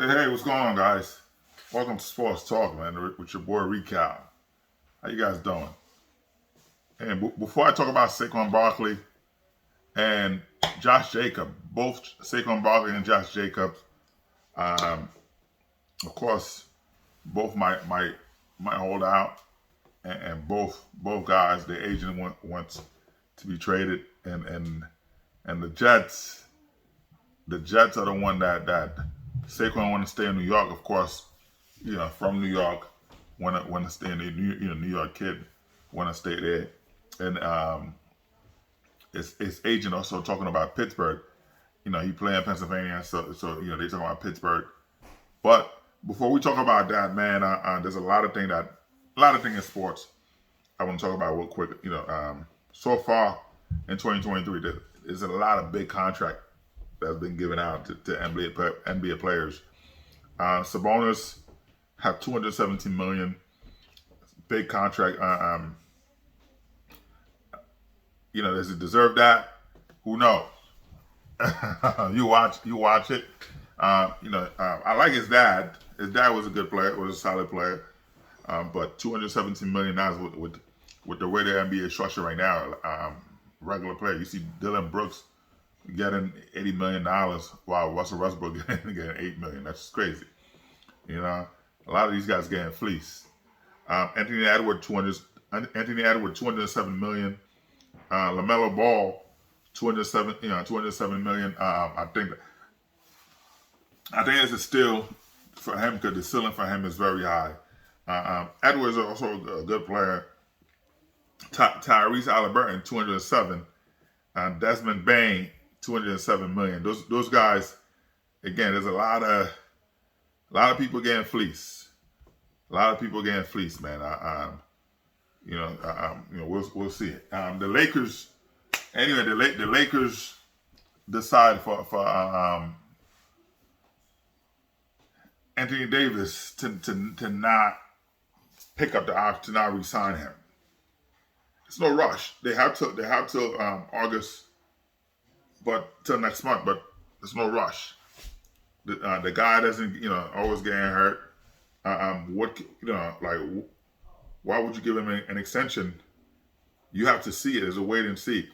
Hey, what's going on, guys? Welcome to Sports Talk, man, with your boy Recal. How you guys doing? And before I talk about Saquon Barkley and Josh Jacobs, both Saquon Barkley and Josh Jacobs, of course, both might hold out, and both guys, the agent wants to be traded, and the Jets are the one that Saquon want to stay in New York, of course. From New York, want to stay in the New York kid, want to stay there, and his agent also talking about Pittsburgh. He playing Pennsylvania, so they talking about Pittsburgh. But before we talk about that, man, there's a lot of things in sports I want to talk about real quick. So far in 2023, there's a lot of big contract that's been given out to NBA players. Sabonis have $217 million, big contract. Does it deserve that? Who knows? You watch it. I like his dad. His dad was a good player, was a solid player. But $217 million with the way the NBA is structured right now, regular player. You see Dylan Brooks getting $80 million while Russell Westbrook getting $8 million. That's crazy. A lot of these guys getting fleeced. Anthony Edwards, $207 million. LaMelo Ball, $207 million. I think it's a steal for him because the ceiling for him is very high. Edwards is also a good player. Tyrese Haliburton, $207. Desmond Bain, $207 million. Those guys, again, there's a lot of people getting fleeced. A lot of people getting fleeced, man. We'll see. The Lakers, anyway. The Lakers decide for Anthony Davis to not pick up the option, to not re-sign him. It's no rush. They have till August, but till next month. But it's no rush. The guy doesn't always getting hurt. Why would you give him an extension? You have to see it as a wait and see.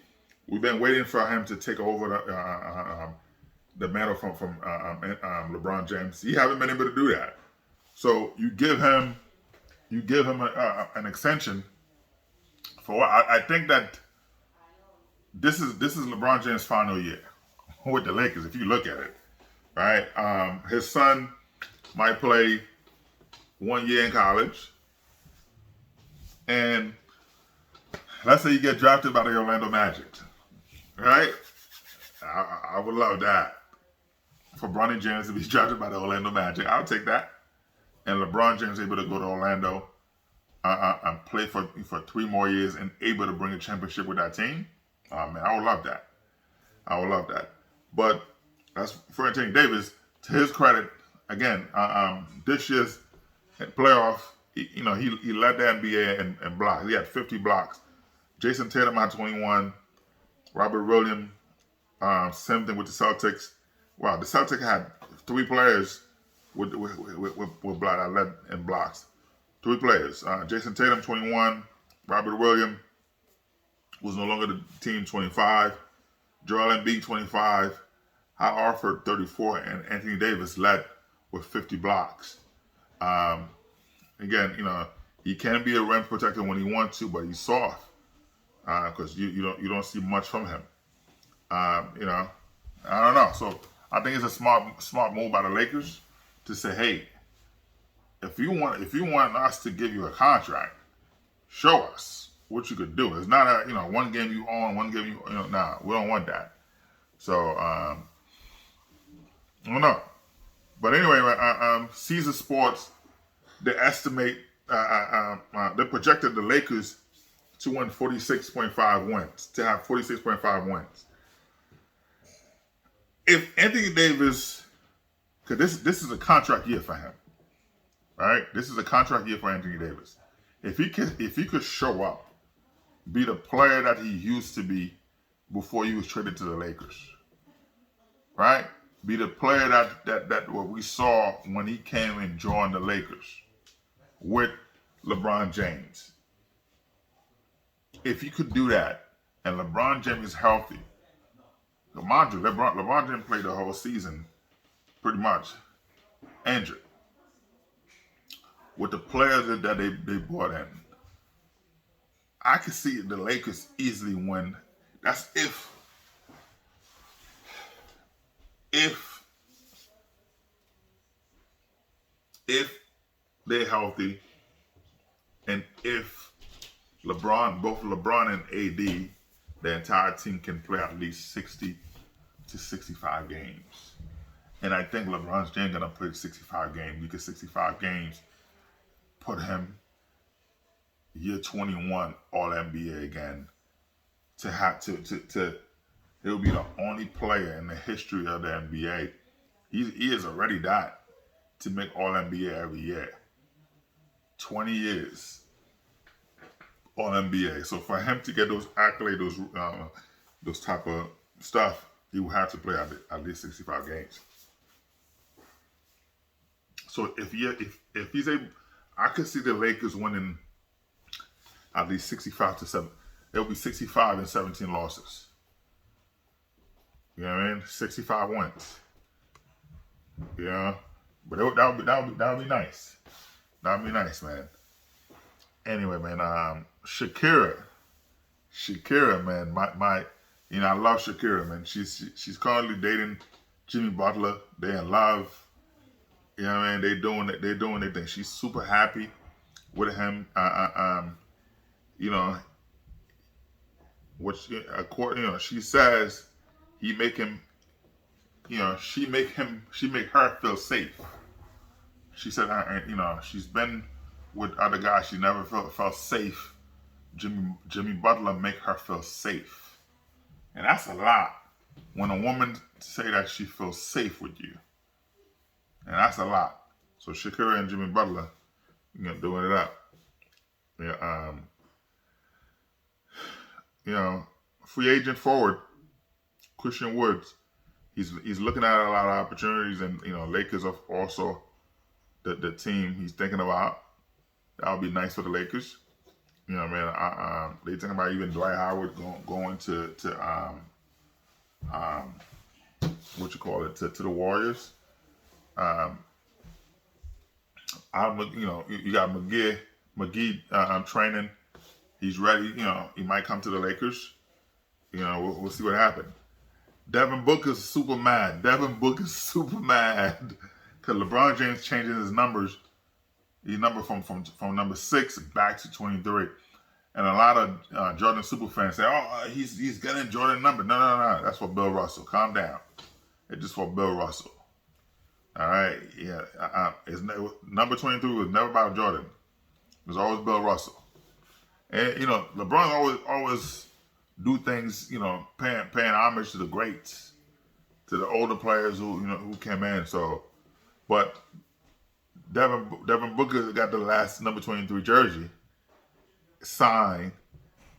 We've been waiting for him to take over the mantle from LeBron James. He haven't been able to do that. So you give him an extension for what? I think that this is LeBron James' final year with the Lakers. If you look at it, right? His son might play 1 year in college, and let's say you get drafted by the Orlando Magic, right? I would love that for Bronny James to be drafted by the Orlando Magic. I'll take that. And LeBron James able to go to Orlando and play for 3 more years and able to bring a championship with that team. Man, I would love that. But that's for Anthony Davis. To his credit, again, this year's playoff, he led the NBA in blocks. He had 50 blocks. Jason Tatum had 21. Robert Williams, same thing with the Celtics. Wow, the Celtics had 3 players with block that led in blocks. 3 players. Jason Tatum, 21. Robert Williams was no longer the team, 25. Joel Embiid, 25. Hal Horford, 34. And Anthony Davis led with 50 blocks. Again, he can be a rim protector when he wants to, but he's soft because you don't see much from him. I don't know. So I think it's a smart move by the Lakers to say, hey, if you want us to give you a contract, show us what you could do. It's not a one game you own, one game nah, we don't want that. So I don't know. But anyway, Caesar Sports, they estimate, they projected the Lakers to win 46.5 wins, to have 46.5 wins. If Anthony Davis, because this is a contract year for him, right? This is a contract year for Anthony Davis. If he could show up, be the player that he used to be before he was traded to the Lakers, right? be the player that what we saw when he came and joined the Lakers with LeBron James. If you could do that, and LeBron James is healthy, LeBron James played the whole season pretty much injured. With the players that they brought in, I could see the Lakers easily win. That's if they're healthy, and if both LeBron and AD, the entire team can play at least 60 to 65 games. And I think LeBron's James gonna play 65 games, because 65 games put him year 21 All NBA again. He'll be the only player in the history of the NBA. He is already that to make All NBA every year. 20 years All NBA. So for him to get those accolades, those type of stuff, he will have to play at least 65 games. So if he's able, I could see the Lakers winning at least 65 to 7. It'll be 65 and 17 losses. You know what I mean? 65 wins. Yeah, but that would be nice. That would be nice, man. Anyway, man, Shakira, man, my, I love Shakira, man. She's currently dating Jimmy Butler. They're in love. You know what I mean? They're doing their thing. She's super happy with him. She says he make him, she make her feel safe. She said, she's been with other guys, she never felt safe. Jimmy Butler make her feel safe. And that's a lot when a woman say that she feels safe with you. And that's a lot. So Shakira and Jimmy Butler, doing it up. Yeah, free agent forward, Christian Woods. He's looking at a lot of opportunities, and Lakers are also the team he's thinking about. That would be nice for the Lakers. They thinking about even Dwight Howard going to the Warriors. You got McGee training. He's ready. He might come to the Lakers. We'll see what happens. Devin Booker's super mad. Because LeBron James changing his numbers. His number from number 6 back to 23. And a lot of Jordan super fans say, "Oh, he's getting Jordan number." No. That's for Bill Russell. Calm down. It's just for Bill Russell. All right. Yeah. Number 23 was never about Jordan. It was always Bill Russell. And LeBron always do things, paying homage to the greats, to the older players who came in. So, but Devin Booker got the last number 23 jersey signed.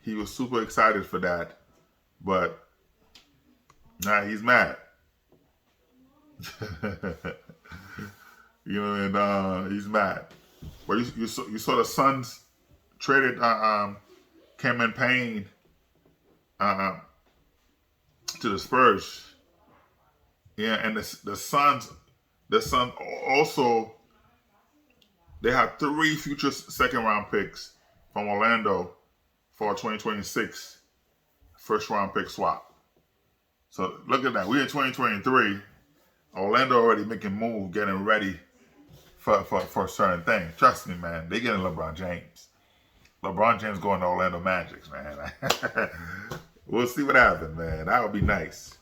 He was super excited for that, but now he's mad. He's mad. But you saw the Suns traded Cameron Payne to the Spurs. Yeah, and the Suns also, they have 3 future second-round picks from Orlando for a 2026 first-round pick swap. So look at that. We're in 2023. Orlando already making moves, getting ready for certain things. Trust me, man. They getting LeBron James. LeBron James going to Orlando Magic, man. We'll see what happens, man. That would be nice.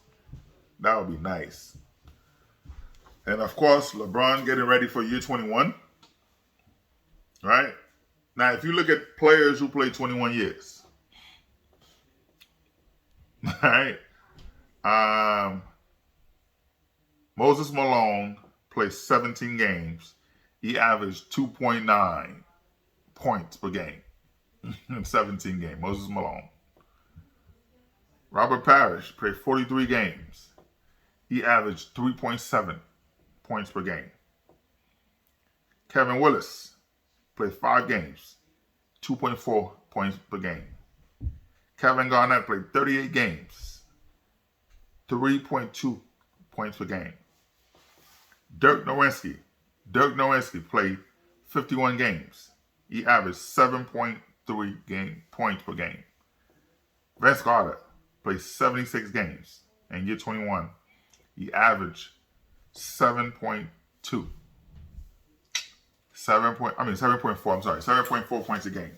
That would be nice. And of course, LeBron getting ready for year 21. Right? Now, if you look at players who play 21 years, right? Moses Malone played 17 games. He averaged 2.9 points per game in 17 games. Moses Malone. Robert Parrish played 43 games. he averaged 3.7 points per game. Kevin Willis played 5 games, 2.4 points per game. Kevin Garnett played 38 games, 3.2 points per game. Dirk Nowitzki played 51 games. He averaged 7.3 points per game. Vince Carter played 76 games. In year 21, he averaged 7.4 points a game.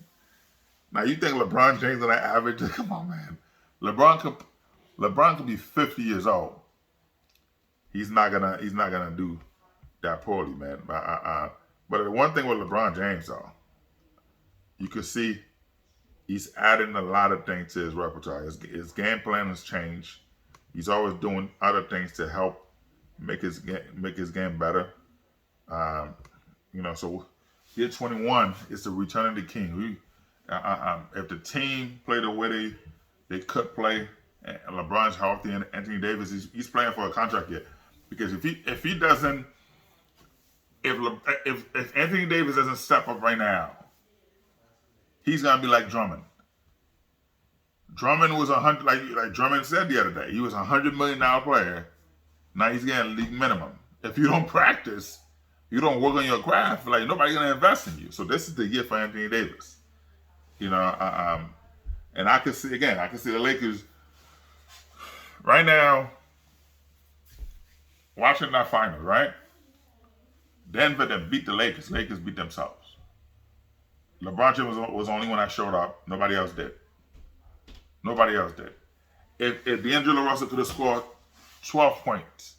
Now you think LeBron James on that average? Come on, man. LeBron could be 50 years old. He's not gonna do that poorly, man. But the one thing with LeBron James, though, you can see he's adding a lot of things to his repertoire. His game plan has changed. He's always doing other things to help make his game better. So year 21 is the return of the king. If the team played the way they could play, and LeBron's healthy and Anthony Davis, he's playing for a contract yet. Because if Anthony Davis doesn't step up right now, he's gonna be like Drummond. Drummond was like Drummond said the other day. He was $100 million player. Now he's getting league minimum. If you don't practice, you don't work on your craft, like nobody's gonna invest in you. So this is the year for Anthony Davis. And I can see the Lakers right now watching that final, right? Denver then beat the Lakers. Lakers beat themselves. LeBron James was the only one that showed up. Nobody else did. If D'Angelo Russell could have scored 12 points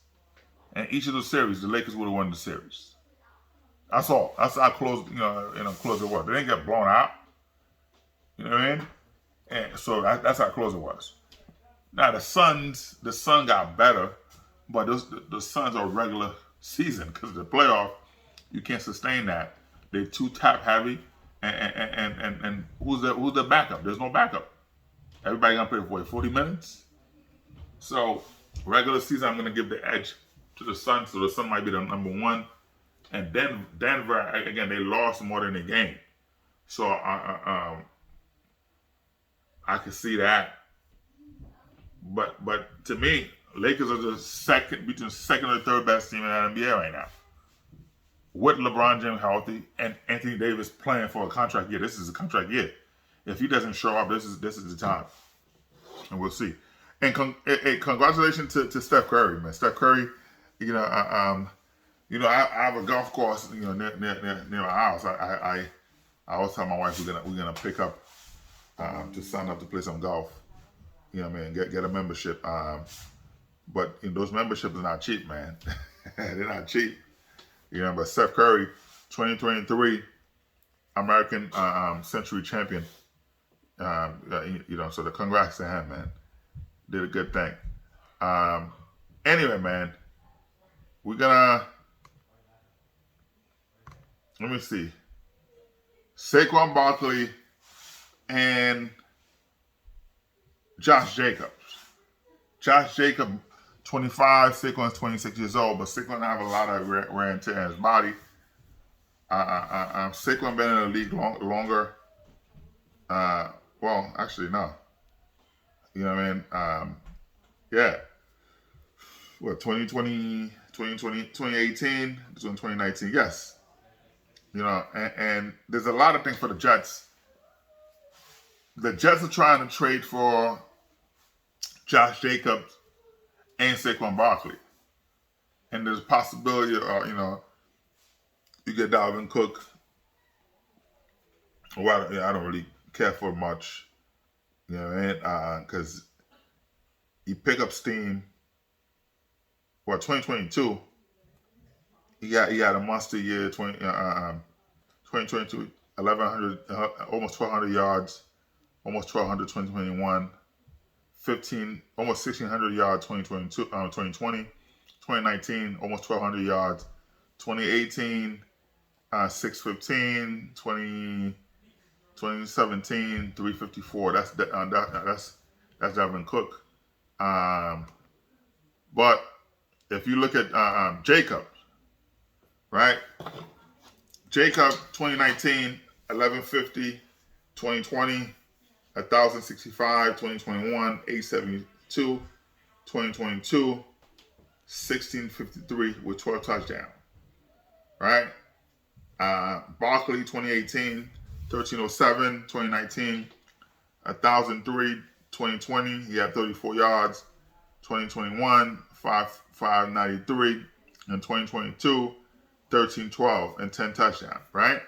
in each of the series, the Lakers would have won the series. That's all. That's how close, close it was. They didn't get blown out. You know what I mean? And so that's how close it was. Now the Suns got better, but the Suns are regular season because the playoff, you can't sustain that. They're too tap heavy, and who's the backup? There's no backup. Everybody gonna play for 40 minutes. So regular season, I'm gonna give the edge to the Suns. So the Suns might be the number one, and then Denver again, they lost more than they gained. So I can see that. But to me, Lakers are between second or third best team in the NBA right now. With LeBron James healthy and Anthony Davis playing for a contract year, this is a contract year. If he doesn't show up, this is the time, and we'll see. And congratulations to Steph Curry, man. Steph Curry, I have a golf course, near my house. I always tell my wife we're gonna pick up to sign up to play some golf. Get a membership. But those memberships are not cheap, man. They're not cheap. But Steph Curry, 2023 American Century Champion. So the congrats to him, man. Did a good thing. Anyway, man, we're gonna let me see. Saquon Barkley and Josh Jacobs. Josh Jacobs, 25. Saquon's 26 years old, but Saquon have a lot of wear and tear in his body. Saquon been in the league longer. Well, actually, no. You know what I mean? Yeah. What, 2020, 2018, 2019? Yes. And there's a lot of things for the Jets. The Jets are trying to trade for Josh Jacobs and Saquon Barkley. And there's a possibility of, you get Dalvin Cook. Well, I don't really care for much. You know what I mean? Because he pick up steam. 2022, he had a monster year. 2022, 1,100, almost 1,200 yards, almost 1,200 2021, 15, almost 1,600 yards 2020, 2019, almost 1,200 yards, 2018, 615, 2017, 354. That's Dalvin Cook. But if you look at Jacob, right? Jacob 2019, 1150, 2020, 1065, 2021, 872, 2022, 1653 with 12 touchdowns, right? Barkley 2018, 1307, 2019, 1003, 2020, he had 34 yards, 2021, 593, and 2022, 1312 and 10 touchdowns, right?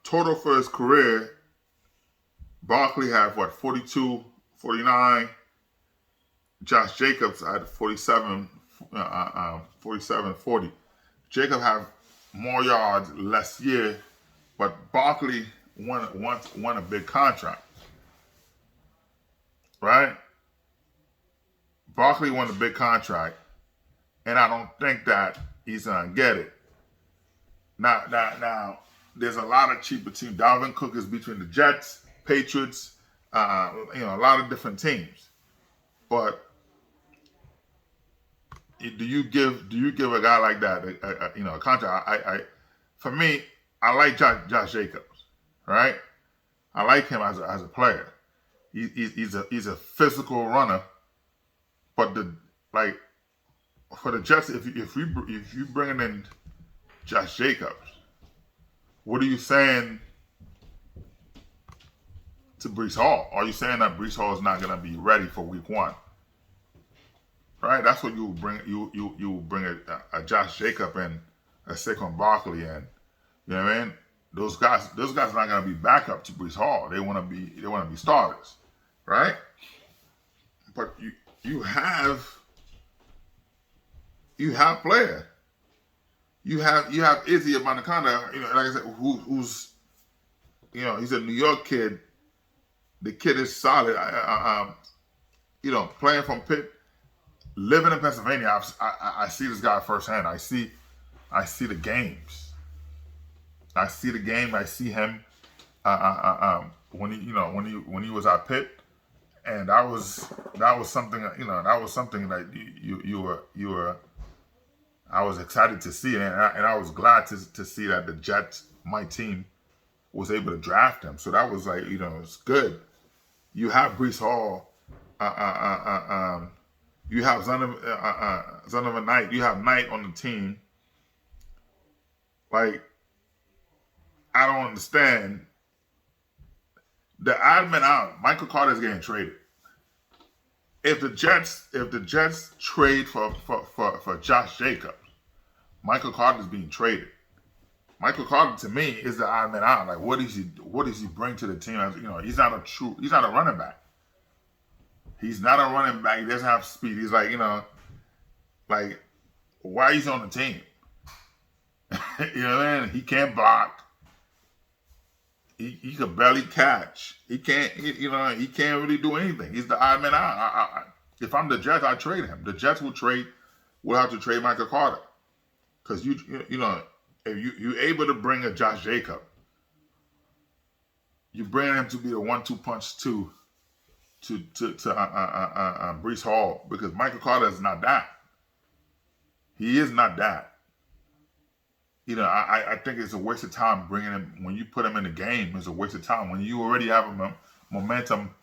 Total for his career, Barkley had 42, 49. Josh Jacobs had 47, 47, 40. Jacob had more yards less year, but Barkley won a big contract, right? Barkley won a big contract, and I don't think that he's gonna get it. Now, there's a lot of cheaper teams. Dalvin Cook is between the Jets, Patriots, a lot of different teams. But do you give a guy like that a contract? For me, I like Josh Jacobs, right? I like him as a player. He's a physical runner, but for the Jets, if you bring in Josh Jacobs, what are you saying to Breece Hall? Are you saying that Breece Hall is not going to be ready for Week 1? Right? That's what you bring. You bring a Josh Jacobs and a Saquon Barkley in. You know what I mean? Those guys are not going to be backup to Breece Hall. They want to be starters, right? But you have player. You have Izzy Abanikanda, like I said, who's he's a New York kid. The kid is solid. Playing from Pitt, living in Pennsylvania, I see this guy firsthand. I see the games. I see the game. I see him when he was at Pitt, and that was something that you were. I was excited to see, and I was glad to see that the Jets, my team, was able to draft him. So that was it's good. You have Breece Hall, you have Son of a Knight, you have Knight on the team. I don't understand. The odd man out, Michael Carter's getting traded. If the Jets trade for Josh Jacobs, Michael Carter's being traded. Michael Carter, to me, is the odd man out. What does he bring to the team? He's not a running back. He's not a running back. He doesn't have speed. He's why he's on the team? You know what I mean? He can't block. He could barely catch. He can't really do anything. He's the odd man out. If I'm the Jets, I trade him. The Jets will have to trade Michael Carter. Because if you're able to bring a Josh Jacobs, you bring him to be the 1-2 punch to Breece Hall, because Michael Carter is not that. He is not that. I think it's a waste of time bringing him. When you put him in the game, it's a waste of time. When you already have a momentum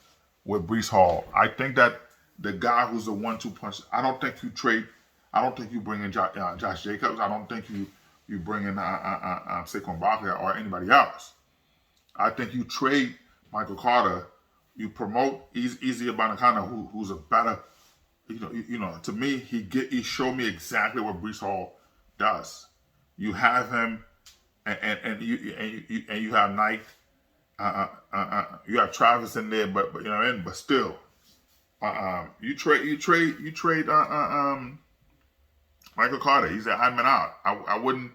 with Breece Hall, I think that the guy who's a 1-2 punch, I don't think you bring in Josh Jacobs. I don't think you bring in Saquon Barkley or anybody else. I think you trade Michael Carter. You promote Izzy Abanikanda, who's a better, to me, he showed me exactly what Breece Hall does. You have him, and you have Knight, you have Travis in there, but but still, you trade Michael Carter. He's an odd man out. I wouldn't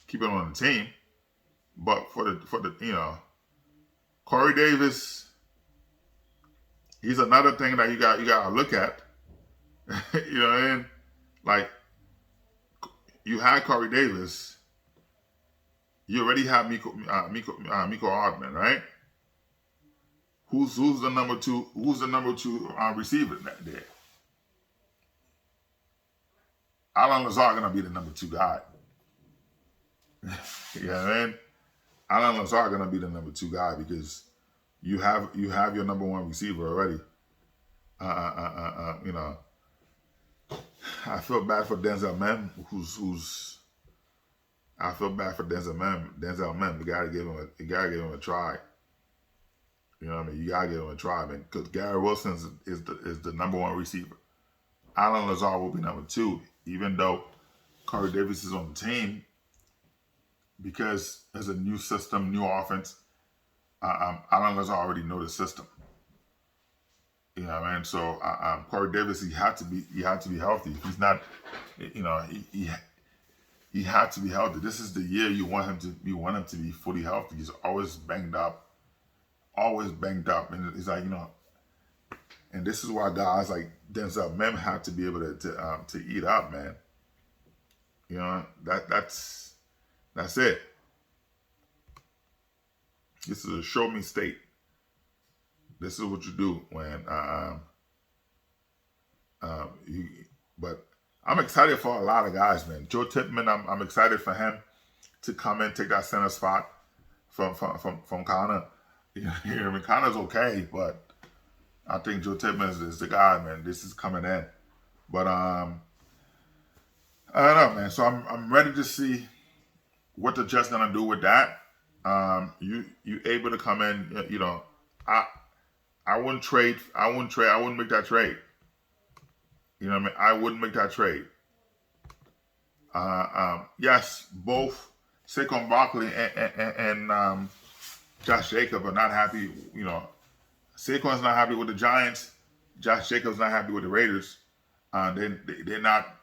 keep him on the team, but for the Corey Davis. He's another thing that you got to look at. You know what I mean? You had Corey Davis. You already have Miko Hardman, right? Who's the number two? Who's the number 2 receiver there? Alan Lazard gonna be the number 2 guy. You know what I mean? Alan Lazard gonna be the number 2 guy because you have your number 1 receiver already. You know, I feel bad for Denzel Mem, I feel bad for Denzel Mem. You gotta give him a try. You know what I mean? You gotta give him a try, man. Because Gary Wilson is the number 1 receiver. Alan Lazard will be number 2, even though Corey Davis is on the team, because there's a new system, new offense. Alan Lazard already know the system. You know what I mean? So Corey Davis, he had to be healthy. If he's not, you know, he had to be healthy. This is the year you want him to be fully healthy. He's always banged up, and it's like, you know, and this is why guys like Denzel Mem have to be able to eat up, man. You know, that's it. This is a show me state. This is what you do when but I'm excited for a lot of guys, man. Joe Tippmann, I'm excited for him to come in, take that center spot from Connor. You know what I mean? Connor's okay, but I think Joe Tippmann is the guy, man. This is coming in. But I don't know, man. So I'm ready to see what the Jets gonna do with that. You able to come in, you know, I wouldn't make that trade. You know what I mean? I wouldn't make that trade. Yes, both Saquon Barkley and Josh Jacobs are not happy. You know, Saquon's not happy with the Giants. Josh Jacobs not happy with the Raiders. They're not.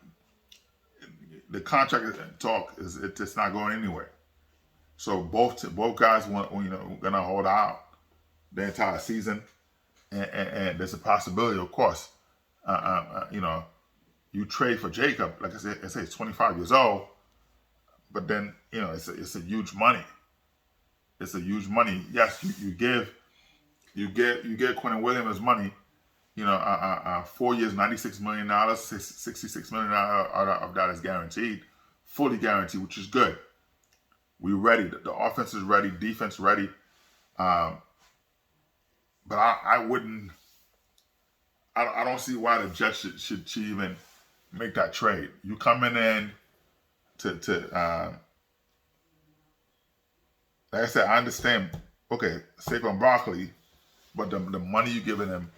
The contract talk it's not going anywhere. So both guys gonna hold out the entire season, and there's a possibility, of course. You know, you trade for Jacob, like I said, he's 25 years old, but then, you know, it's a huge money. It's a huge money. Yes, you give Quentin Williams money. You know, 4 years, $96 million, $66 million of that is guaranteed, fully guaranteed, which is good. We ready. The offense is ready, defense ready. But I wouldn't. I don't see why the Jets should even make that trade. You coming in to like I said, I understand. Okay, Saquon Barkley, but the money you giving him,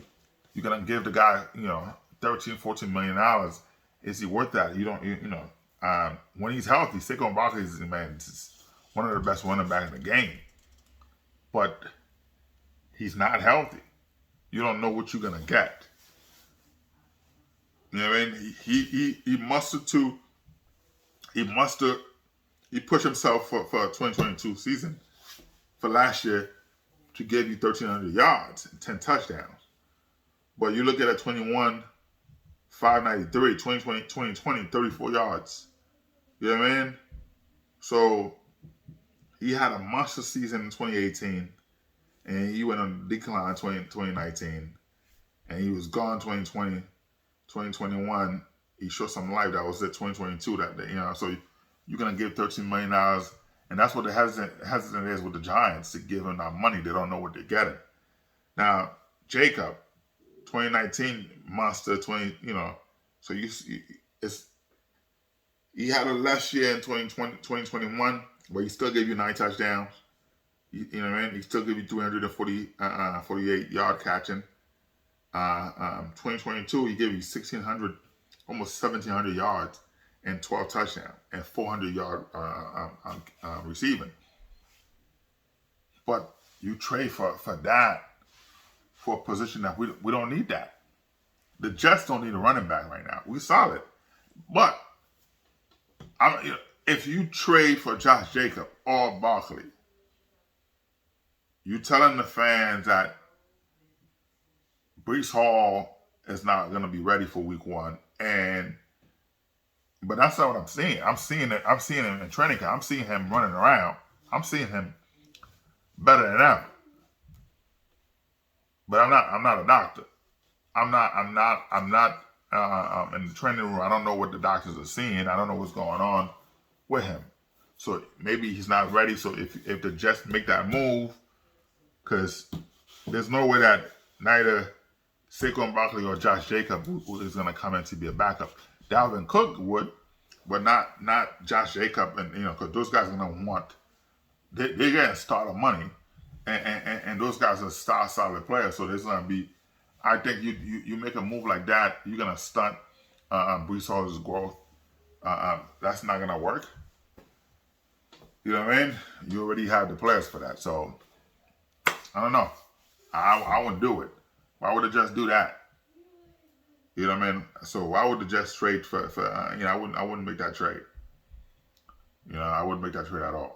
you're gonna give the guy, you know, $13-14 million. Is he worth that? You know, when he's healthy, Saquon Barkley is, man, one of the best running backs in the game. But he's not healthy. You don't know what you're gonna get. You know what I mean? He mustered to. He pushed himself for 2022 season for last year to give you 1,300 yards and 10 touchdowns. But you look at it, 21, 593, 2020, 34 yards. You know what I mean? So he had a monster season in 2018, and he went on decline in 2019, and he was gone 2020, 2021. He showed some life. That was at 2022. That, you know, so you're gonna give $13 million, and that's what the hesitant is with the Giants, to give him that money. They don't know what they're getting. Now Jacob, 2019 monster, 20, you know, so he had a less year in 2021, but he still gave you 9 touchdowns. You know what I mean? He still gave you 48 yard catching. 2022, he gave you 1,600, almost 1,700 yards and 12 touchdowns and 400 yard receiving. But you trade for that, for a position that we don't need that. The Jets don't need a running back right now. We're solid. But if you trade for Josh Jacobs or Barkley, you telling the fans that Breece Hall is not going to be ready for week 1. But that's not what I'm seeing. I'm seeing him in training camp. I'm seeing him running around. I'm seeing him better than ever. But I'm not a doctor. I'm not in the training room. I don't know what the doctors are seeing. I don't know what's going on with him. So maybe he's not ready. So if the Jets make that move, because there's no way that neither Saquon Barkley or Josh Jacobs is going to come in to be a backup. Dalvin Cook would, but not Josh Jacobs, and because those guys are going to want they're getting starter money, and those guys are solid players. So there's going to be, I think you make a move like that, you're going to stunt Breece Hall's growth. That's not going to work. You know what I mean? You already have the players for that. So I don't know. I wouldn't do it. Why would the Jets do that? You know what I mean? So why would the Jets trade for I wouldn't make that trade. I wouldn't make that trade at all.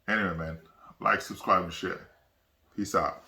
Anyway, man, like, subscribe, and share. Peace out.